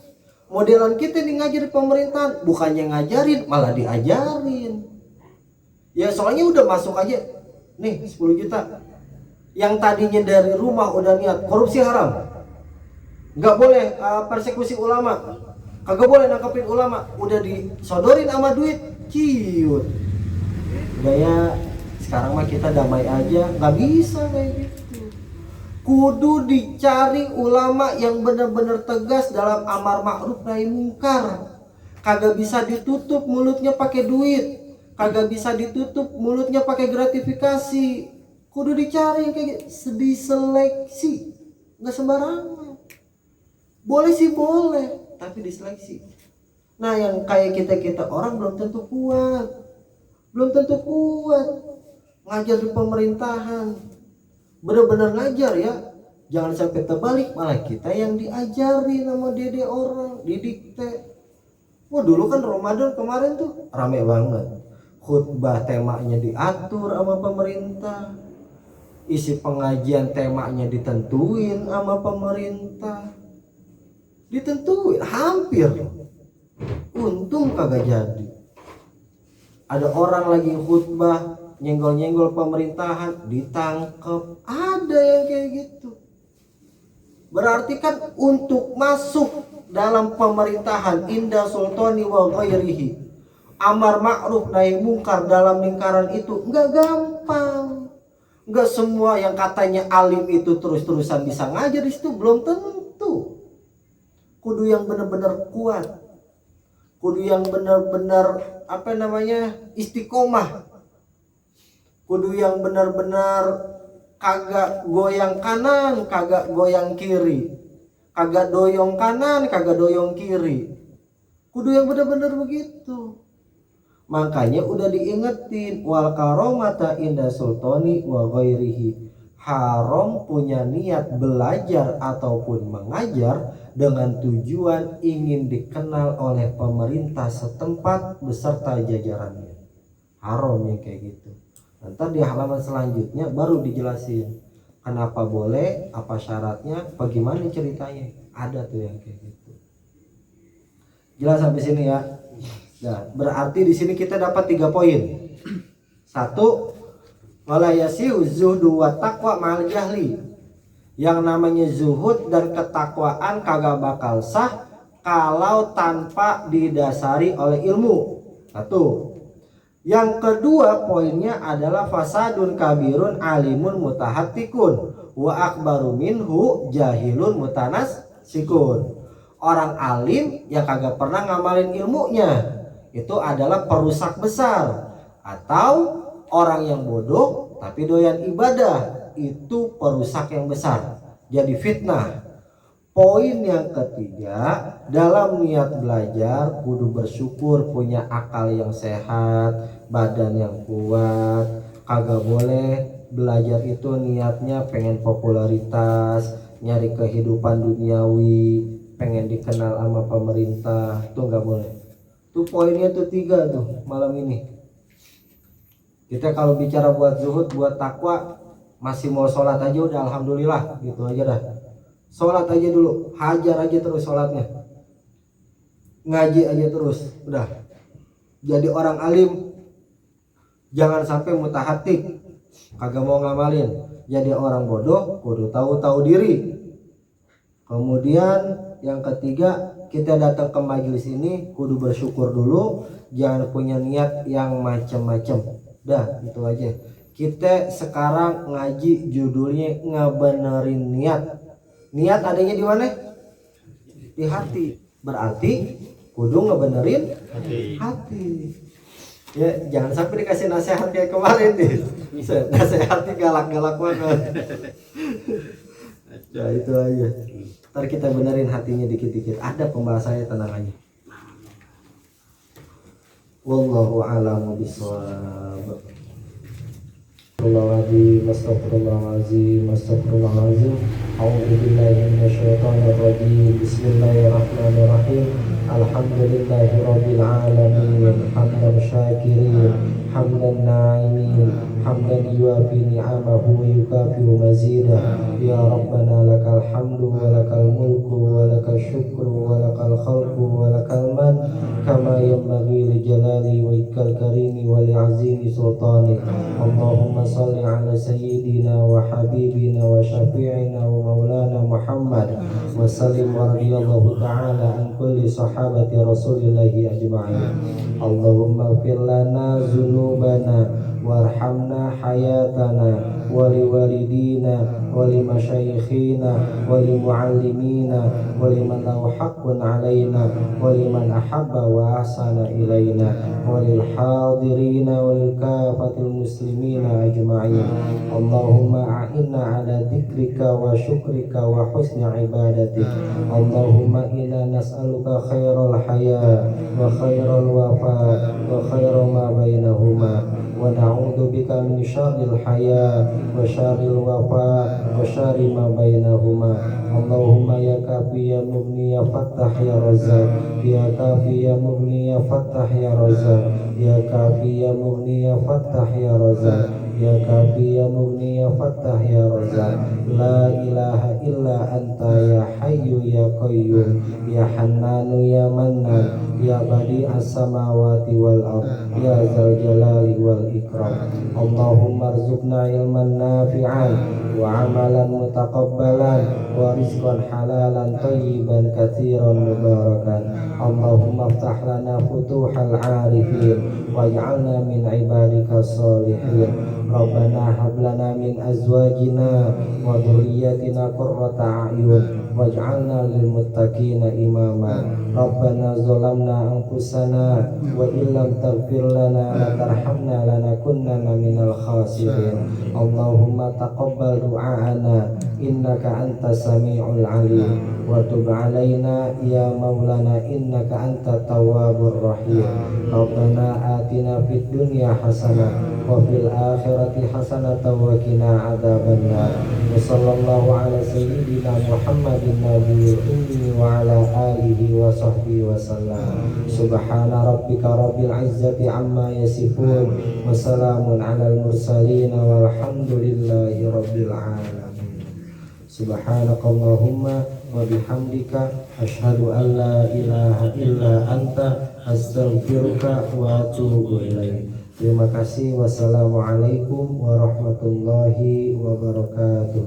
Modelan kita nih ngajar di pemerintahan, bukannya ngajarin malah diajarin. Ya soalnya udah masuk aja nih 10 juta. Yang tadinya dari rumah udah niat korupsi haram, nggak boleh persekusi ulama, kagak boleh nangkepin ulama, udah disodorin sama duit, ciut. Udah ya, sekarang mah kita damai aja, nggak bisa kayak gitu. Kudu dicari ulama yang benar-benar tegas dalam amar ma'ruf nahi mungkar. Kagak bisa ditutup mulutnya pakai duit, kagak bisa ditutup mulutnya pakai gratifikasi. Kudu dicari yang kayak gitu, diseleksi, nggak sembarangan. Boleh sih boleh, tapi diseleksi. Nah yang kayak kita orang belum tentu kuat, ngajar di pemerintahan. Bener-bener ngajar ya, jangan sampai terbalik malah kita yang diajari sama dede orang, didikte. Wah dulu kan Ramadan kemarin tuh rame banget, khutbah temanya diatur sama pemerintah, isi pengajian temanya ditentuin sama pemerintah, ditentuin hampir. Untung kagak jadi. Ada orang lagi khutbah nyenggol-nyenggol pemerintahan, ditangkep. Ada yang kayak gitu. Berarti kan untuk masuk dalam pemerintahan inda sultani wa ghairihi, amar ma'ruf nahi mungkar dalam lingkaran itu enggak gampang. Enggak semua yang katanya alim itu terus-terusan bisa ngajar di situ, belum tentu. Kudu yang benar-benar kuat, kudu yang benar-benar istiqomah, kudu yang benar-benar kagak goyang kanan, kagak goyang kiri, kagak doyong kanan, kagak doyong kiri. Kudu yang benar-benar begitu. Makanya udah diingetin, wal karomata inda sultani wa ghairihi. Haram punya niat belajar ataupun mengajar dengan tujuan ingin dikenal oleh pemerintah setempat beserta jajarannya. Haram yang kayak gitu. Nanti di halaman selanjutnya baru dijelasin kenapa boleh, apa syaratnya, bagaimana ceritanya. Ada tuh yang kayak gitu. Jelas sampai sini ya. Nah, berarti di sini kita dapat 3 poin. 1, wala yasihu zuhdu wa taqwa ma'al jahli. Yang namanya zuhud dan ketakwaan kagak bakal sah kalau tanpa didasari oleh ilmu. 1. Yang kedua poinnya adalah fasadun kabirun alimun mutahattikun wa akbaru minhu jahilun mutanas sikun. Orang alim yang kagak pernah ngamalin ilmunya, itu adalah perusak besar. Atau orang yang bodoh tapi doyan ibadah, itu perusak yang besar, jadi fitnah. Poin yang ketiga, dalam niat belajar kudu bersyukur, punya akal yang sehat, badan yang kuat. Kagak boleh belajar itu niatnya pengen popularitas, nyari kehidupan duniawi, pengen dikenal sama pemerintah, itu nggak boleh. Tuh poinnya tuh 3 tuh malam ini. Kita kalau bicara buat zuhud, buat takwa, masih mau sholat aja udah alhamdulillah, gitu aja dah. Sholat aja dulu, hajar aja terus sholatnya, ngaji aja terus, udah. Jadi orang alim, jangan sampai mutahatik, kagak mau ngamalin. Jadi orang bodoh, kudu tahu diri. Kemudian yang ketiga, kita datang ke majelis ini kudu bersyukur dulu, jangan punya niat yang macam-macam. Dah, itu aja. Kita sekarang ngaji judulnya ngebenerin niat. Niat adanya di mana? Di hati. Berarti kudu ngebenerin hati. Ya, jangan sampai dikasih nasihat kayak kemarin nih. Nasihatnya galak-galak banget. Ya itu aja. Ntar kita benerin hatinya dikit-dikit. Ada pembahasannya, tenang aja. Wallahu a'lam bishawab. Astagfirullahaladzim. A'udzubillahi minasyaitonirrajim. Bismillahirrahmanirrahim. Alhamdulillahirabbil alamin. Hamdan syakirin, hamdan na'imin, hamdan yuafi ni'amahu wa yukafiru mazidah. Ya Rabbana lakal hamdu wa lakal mulku wa lakal syukru wa lakal khalqu wa lakal man, kama yanbaghi li jalali wa ikal karimi wa li azimi sultani. Allahumma salli ala sayyidina wa habibina wa syafi'ina wa maulana Muhammad wa sallim wa radiyallahu ta'ala an kulli sahabati rasulillahi ajma'in. Allahumma ighfir lana zunubana warhamna hayatana wali walidina wali masyayikhina wali muallimina wali man lahu haqqun alaina wali man ahabba wa ahsana ilaina walil hadirina walil kafatil muslimina ajma'in. Allahumma a'inna ala dzikrika wa syukrika wa husni ibadatik. Allahumma inna nas'aluka khairal haya wa khairal wafa wa khairal ma bainahuma wa na'udzu bika min syarril haya wa syarril wafa wa syarri ma bainahuma. Allahumma ya kafi ya mughni ya fattah ya razzaq, ya kafi ya mughni ya fattah ya razzaq, ya kafi ya mughni ya fattah ya razzaq, ya kafi ya mughni ya fattah ya razzaq. La ilaha illa anta ya hayyu ya qayyum ya hannanu ya mannan ya badi'as samawati wal ard ya zal jalali wal ikram. Allahumma arzuqna ilman nafi'an wa amalan mutaqabbalan wa rizqan halalan thayyiban katsiran mubarakan. Allahumma iftah lana futuhal arifin waj'alna min ibadika sholihin. Rabbana hab lana min azwajina wa dhurriyyatina qurrata a'yun waj'alna lil muttaqina imama. Rabbana zalamna anfusana wa illam taghfir lana wa tarhamna lanakunanna minal khasirin. Allahumma taqabbal du'aana innaka antas sami'ul alim wa tub alaina ya maulana innaka antat tawwabur rahim. Rabbana atina fid dunya hasanah wa fil akhirati hasanatan wa qina adzabannar. Wa sallallahu ala sayyidina Muhammadin nabiyil ummi wa ala alihi wa sahbihi wa sallam. Subhana rabbika rabbil izzati amma yasifun wa salamun alal mursalin walhamdulillahi rabbil alamin. Subhanakallahumma wa bihamdika asyhadu an la ilaha illa anta astaghfiruka wa atubu ilaik. Terima kasih. Wassalamualaikum warahmatullahi wabarakatuh.